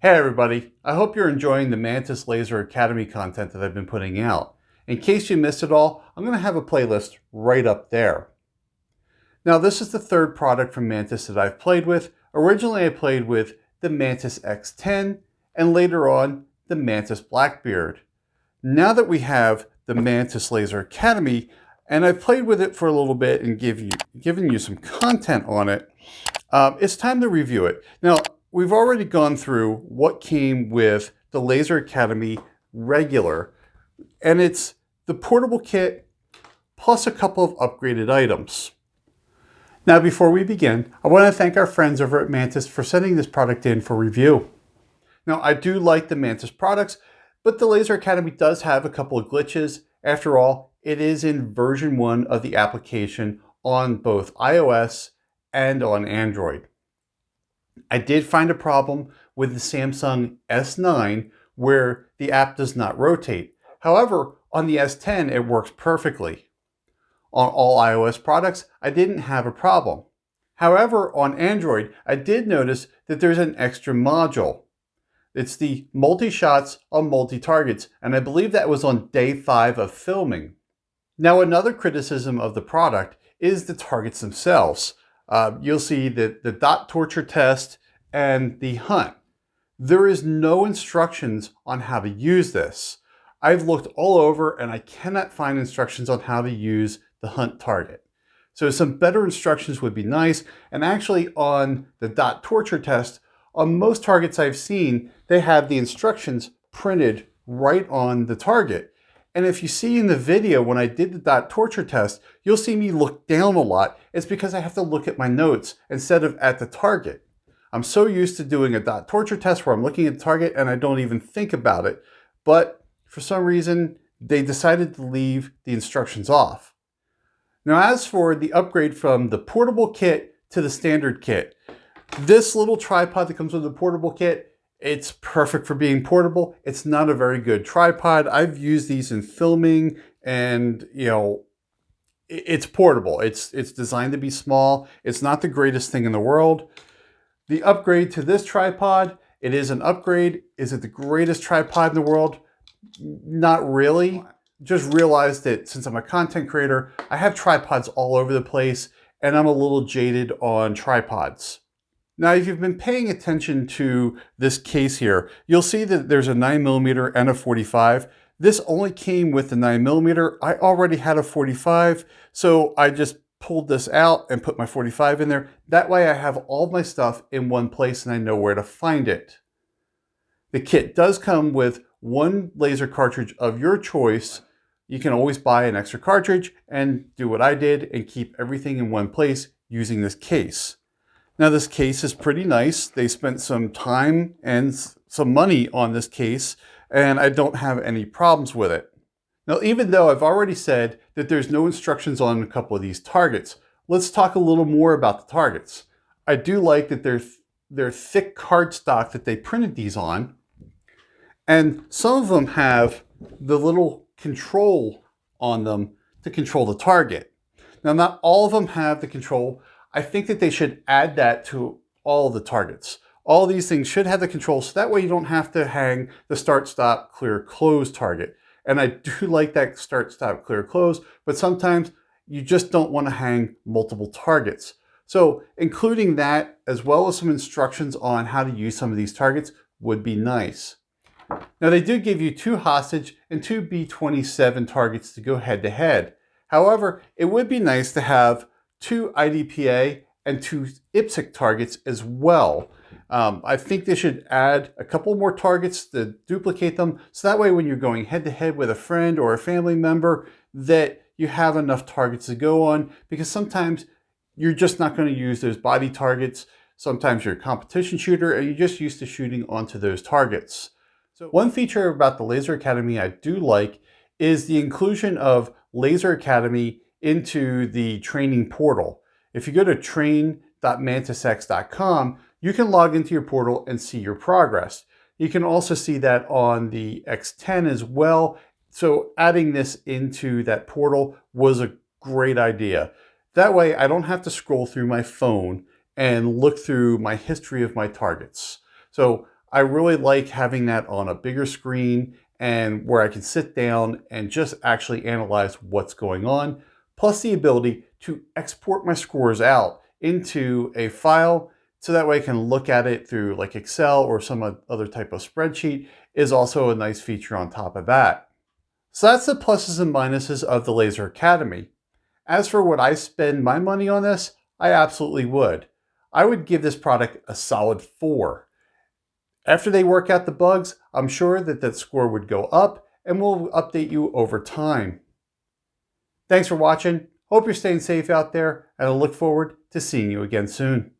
Hey everybody, I hope you're enjoying the Mantis Laser Academy content that I've been putting out. In case you missed it all, I'm going to have a playlist right up there. Now this is the third product from Mantis that I've played with. Originally I played with the Mantis X10 and later on the Mantis Blackbeard. Now that we have the Mantis Laser Academy and I've played with it for a little bit and given you some content on it, it's time to review it. Now, we've already gone through what came with the Laser Academy regular, and it's the portable kit plus a couple of upgraded items. Now, before we begin, I want to thank our friends over at Mantis for sending this product in for review. Now, I do like the Mantis products, but the Laser Academy does have a couple of glitches. After all, it is in version 1 of the application on both iOS and on Android. I did find a problem with the Samsung S9 where the app does not rotate. However, on the S10 it works perfectly. On all iOS products, I didn't have a problem. However, on Android, I did notice that there's an extra module. It's the multi-shots on multi-targets, and I believe that was on day 5 of filming. Now, another criticism of the product is the targets themselves. You'll see that the dot torture test and the hunt. There is no instructions on how to use this. I've looked all over and I cannot find instructions on how to use the hunt target. So some better instructions would be nice. And actually on the dot torture test, on most targets I've seen, they have the instructions printed right on the target. And if you see in the video when I did the dot torture test, you'll see me look down a lot. It's because I have to look at my notes instead of at the target. I'm so used to doing a dot torture test where I'm looking at the target and I don't even think about it. But for some reason, they decided to leave the instructions off. Now, as for the upgrade from the portable kit to the standard kit, this little tripod that comes with the portable kit, it's perfect for being portable. It's not a very good tripod. I've used these in filming and, it's portable. It's designed to be small. It's not the greatest thing in the world. The upgrade to this tripod, it is an upgrade. Is it the greatest tripod in the world? Not really. Just realized that since I'm a content creator, I have tripods all over the place and I'm a little jaded on tripods. Now, if you've been paying attention to this case here, you'll see that there's a 9mm and a 45. This only came with the 9mm. I already had a 45, so I just pulled this out and put my 45 in there. That way I have all my stuff in one place and I know where to find it. The kit does come with one laser cartridge of your choice. You can always buy an extra cartridge and do what I did and keep everything in one place using this case. Now this case is pretty nice. They spent some time and some money on this case and I don't have any problems with it. Now, even though I've already said that there's no instructions on a couple of these targets, let's talk a little more about the targets. I do like that they're thick cardstock that they printed these on, and some of them have the little control on them to control the target. Now, not all of them have the control. I think that they should add that to all the targets. All these things should have the control, so that way you don't have to hang the start, stop, clear, close target. And I do like that start, stop, clear, close, but sometimes you just don't want to hang multiple targets. So including that, as well as some instructions on how to use some of these targets, would be nice. Now, they do give you 2 hostage and 2 B-27 targets to go head to head. However, it would be nice to have 2 IDPA and 2 IPSC targets as well. I think they should add a couple more targets to duplicate them, so that way when you're going head to head with a friend or a family member, that you have enough targets to go on, because sometimes you're just not going to use those body targets. Sometimes you're a competition shooter and you're just used to shooting onto those targets. So one feature about the Laser Academy I do like is the inclusion of Laser Academy into the training portal. If you go to train.mantisx.com, you can log into your portal and see your progress. You can also see that on the X10 as well. So adding this into that portal was a great idea. That way I don't have to scroll through my phone and look through my history of my targets. So I really like having that on a bigger screen and where I can sit down and just actually analyze what's going on, plus the ability to export my scores out into a file so that way I can look at it through like Excel or some other type of spreadsheet is also a nice feature on top of that. So that's the pluses and minuses of the Laser Academy. As for would I spend my money on this, I absolutely would. I would give this product a solid 4. After they work out the bugs, I'm sure that that score would go up and we'll update you over time. Thanks for watching. Hope you're staying safe out there and I look forward to seeing you again soon.